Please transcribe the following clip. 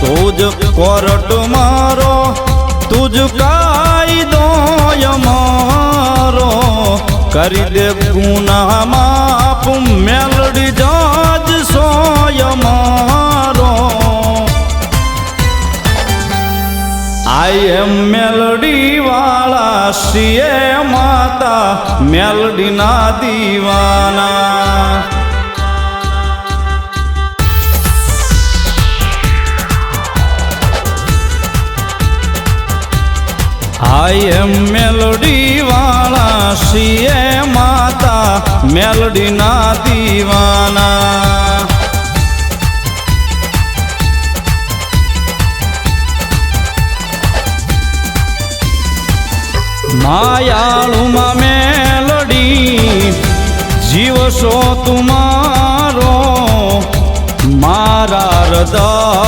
તુજ court મારો તુજ કાયદો અમારો કરી દે ગુના માપ મેલડી જજ સોય મારો આઈ એમ મેલડી વાળા શ્રીએ માતા મેલડી ના દીવાના આઈ એમ મેલડી વાળા શ્રીએ માતા મેલડી ના દીવાના માયાળુમાં મેલડી જીવશો તુમારો મારા હૃદય